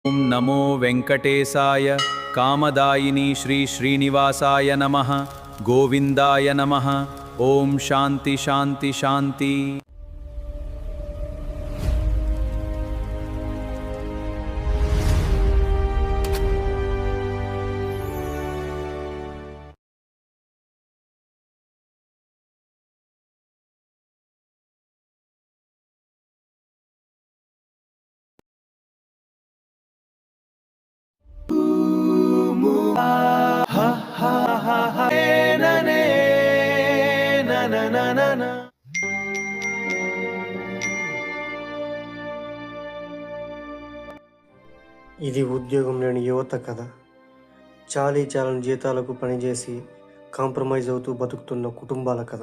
ఓం నమో వెంకటేశాయ కామదాయిని శ్రీ శ్రీనివాసాయ నమః గోవిందాయ నమః ఓం శాంతి శాంతి శాంతి. ఇది ఉద్యోగం లేని యువత కథ. చాలీ చాలని జీతాలకు పనిచేసి కాంప్రమైజ్ అవుతూ బతుకుతున్న కుటుంబాల కథ.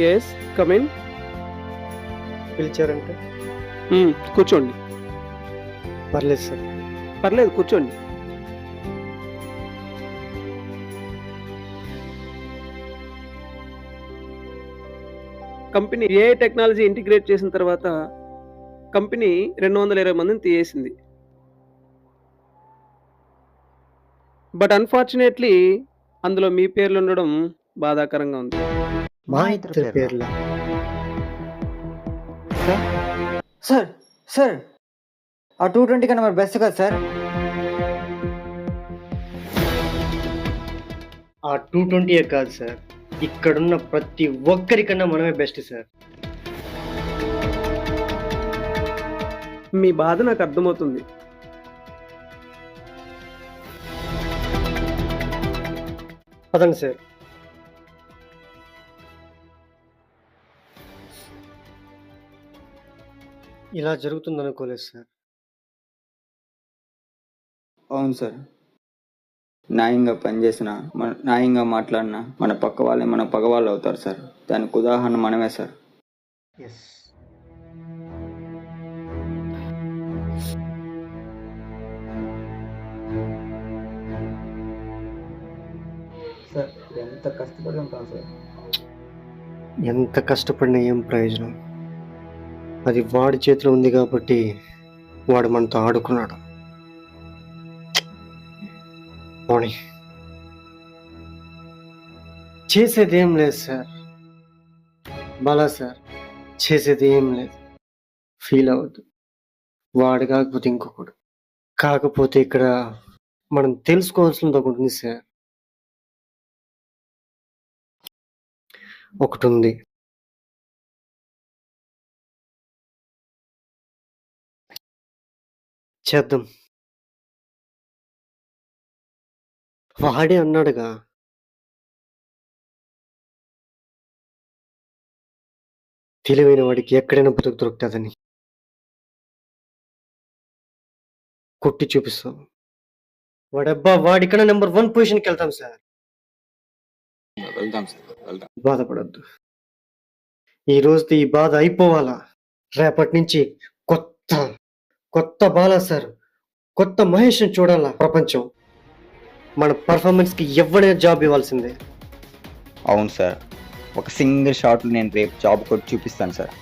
Yes come in. పిలిచారంటే కూర్చోండి. పర్లేదు సార్. పర్లేదు కూర్చోండి. కంపెనీ ఏఐ టెక్నాలజీ ఇంటిగ్రేట్ చేసిన తర్వాత కంపెనీ 220 మందిని తీసేసింది. బట్ అన్ఫార్చునేట్లీ అందులో మీ పేర్లు ఉండడం బాధాకరంగా ఉంది. మా ఇద్దరి పేర్ల సార్ సార్ ఆ 220 కన్నా మరి బెస్ట్ కదా సార్. ఆ 220 కాదు సార్, ఇక్కడున్న ప్రతి ఒక్కరికన్నా మనమే బెస్ట్ సార్. మీ బాధ నాకు అర్థమవుతుంది. పదండి సార్. ఇలా జరుగుతుందనుకోలేదు సార్. అవును సార్, న్యాయంగా పనిచేసిన న్యాయంగా మాట్లాడిన మన పక్క వాళ్ళే మన పగవాళ్ళు అవుతారు సార్. దానికి ఉదాహరణ మనమే సార్. ఎస్. సార్ ఎంత కష్టపడి ఉంటాం సార్. ఎంత కష్టపడినా ఏం ప్రయోజనం? అది వాడి చేతిలో ఉంది కాబట్టి వాడు మనతో ఆడుకున్నాడు. పోనీ, చేసేది ఏం లేదు సార్. బాలా సార్, చేసేది ఏం లేదు. ఫీల్ అవ్వద్దు. వాడు కాకపోతే ఇంకొకడు. కాకపోతే ఇక్కడ మనం తెలుసుకోవాల్సింది ఒకటి ఉంది సార్. ఒకటి ఉంది. చేద్దాం. వాడే అన్నాడుగా, తెలివైన వాడికి ఎక్కడైనా బతుకు దొరుకుతుందని. కొట్టి చూపిస్తాం. వాడికన్నా నెంబర్ 1 పొజిషన్కి వెళ్తాం సార్. వెళ్దాం సార్, వెళ్దాం. బాధపడద్దు. ఈ రోజుతో ఈ బాధ అయిపోవాలా. రేపటి నుంచి కొత్త కొత్త బాలా సార్, కొత్త మహేష్ని చూడాలా ప్రపంచం. మన పర్ఫార్మెన్స్కి ఎవరైనా జాబ్ ఇవ్వాల్సిందే. అవును సార్, ఒక సింగిల్ షాట్లో నేను రేపు జాబ్ కొట్టి చూపిస్తాను సార్.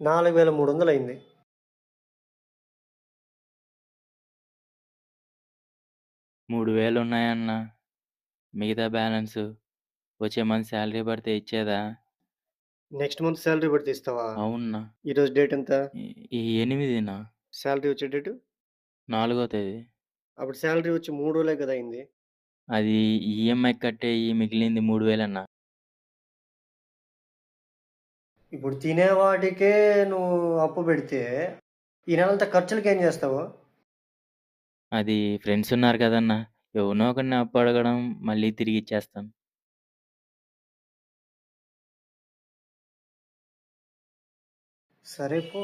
$4,300 అయింది. 3000 ఉన్నాయన్న. మిగతా బ్యాలెన్స్ వచ్చే మంత్ శాలరీ పడితే ఇచ్చేదా? నెక్స్ట్ మంత్ శాలరీ పడితే ఇస్తావా? అవునా? ఈరోజు డేట్ ఎంత? ఈ 8నా? శాలరీ వచ్చే డేటు? 4వ తేదీ. అప్పుడు శాలరీ వచ్చి 3 రోజులే కదా అయింది. అది ఈఎంఐ కట్టేయి మిగిలింది 3000 అన్న. ఇప్పుడు తినే వాటికే నువ్వు అప్పు పెడితే ఈ నెలంతా ఖర్చులకి ఏం చేస్తావు? అది ఫ్రెండ్స్ ఉన్నారు కదన్న! ఎవరినో ఒకడిని అప్పు అడగడం, మళ్ళీ తిరిగి ఇచ్చేస్తాం. సరే పో.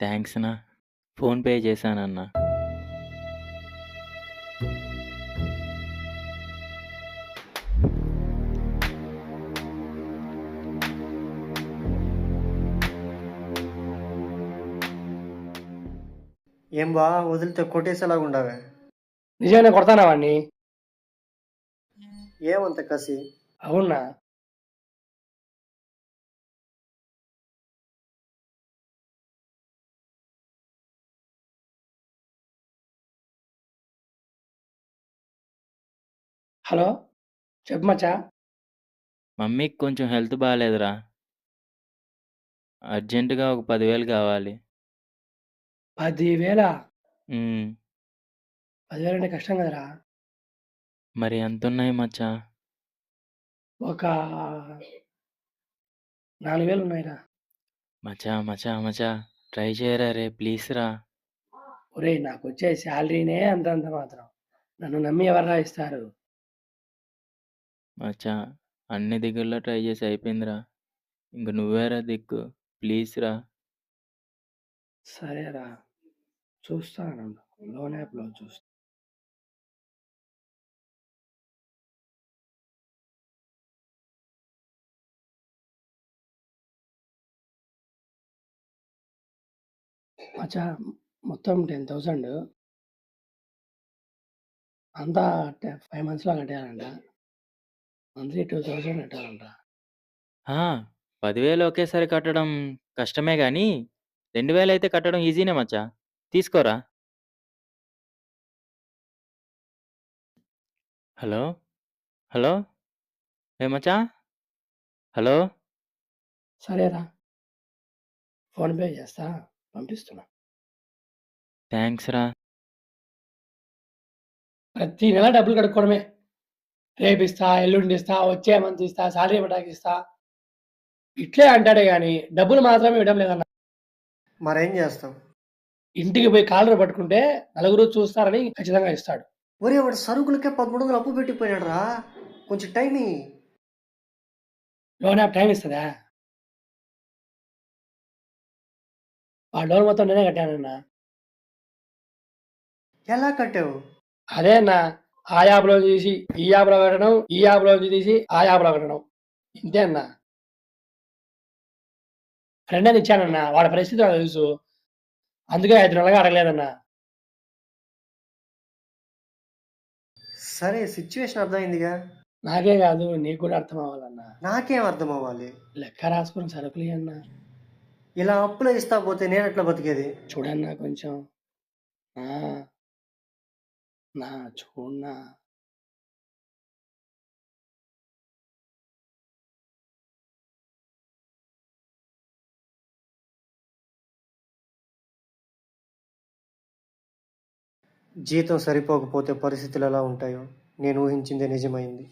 థాంక్స్ అన్న. ఫోన్‌పే చేశానన్న. ఏం బా వదిలితే కొట్టేసేలాగా ఉండవే. నిజంగానే కొడతానా వాడిని? ఏమంత కసి? అవునా? హలో చెప్పు మచ్చా. మమ్మీకి కొంచెం హెల్త్ బాలేదురా. అర్జెంట్‌గా ఒక 10,000 కావాలి. 10,000 హ్మ్. 10,000 అంటే కష్టం కదరా. మరి ఎంతున్నయి మచ్చా? ఒక 4,000 ఉన్నాయిరా. మచ్చా ట్రై చేయరా రే ప్లీజ్ రా. ఒరేయ్ నాకొచ్చే శాలరీనే అంతంత మాత్రం. నన్ను నమ్మి ఎవర్రా ఇస్తారు? మచ్చా అన్ని దిక్కుల్లో ట్రై చేసి అయిపోయిందిరా. ఇంక నువ్వేరా దిక్కు. ప్లీజ్ రా. సరేరా చూస్తానుండు. లోన్ యాప్‌లో చూస్తా. మచ్చా మొత్తం 10,000 అంతా 5 మంత్స్‌లో కట్టేయాలంట. మంత్లీ 2,000 కట్టాలంట. ఆ! 10,000 ఒకేసారి కట్టడం కష్టమే గానీ, 2,000 అయితే కట్టడం ఈజీనే మచ్చా. తీసుకోరా. హలో! హలో! ఏ మచ్చా? హలో! సరేరా ఫోన్‌పే చేస్తా. పంపిస్తున్నా. థాంక్స్ రా. ప్రతి నెల డబ్బులు కడుక్కోవడమే. రేపిస్తా, ఎల్లుండిస్తా, వచ్చే మంత్ ఇస్తా, సాలరీ పడ్డాక ఇస్తా. ఇట్లే అంటాడే గానీ, డబ్బులు మాత్రమే ఇవ్వడం లేదన్న. మరేం చేస్తావు? ఇంటికి పోయి కాలర్ పట్టుకుంటే నలుగురు చూస్తారని ఖచ్చితంగా ఇస్తాడు. ఒరే వాడు సరుకులకే 1300 అప్పు పెట్టిపోయినాడు రా. కొంచెం టైం ఇయ్యి. లోన్ యాప్ టైం ఇస్తదా? ఆ లోన్ మొత్తం నేనే కట్టానన్నా. ఎలా కట్టావు? అదే అన్నా. ఆ యాప్‌లో తీసి ఈ యాప్‌లో కట్టడం, ఈ యాప్‌లోంచి తీసి ఆ యాప్‌లో కట్టడం. ఇంతే అన్నా. ఫ్రెండ్ అని ఇచ్చానన్నా. వాడి పరిస్థితి నాకు తెలుసు. అందుకే 5 నెలలుగా అడగలేదన్నా. సరే సిచ్యువేషన్ అర్థమైందిగా. నాకే కాదు నీకు కూడా అర్థం అవ్వాలన్నా. నాకేం అర్థం అవ్వాలి? లెక్క రాసుకొని సరుకులియ్యన్నా. ఇలా అప్పులో ఇస్తా పోతే నేను ఎట్లా బతికేది? చూడన్నా కొంచెం. ఆ! చూడన్నా. జీతం సరిపోకపోతే పరిస్థితులు ఎలా ఉంటాయో నేను ఊహించిందే నిజమైంది.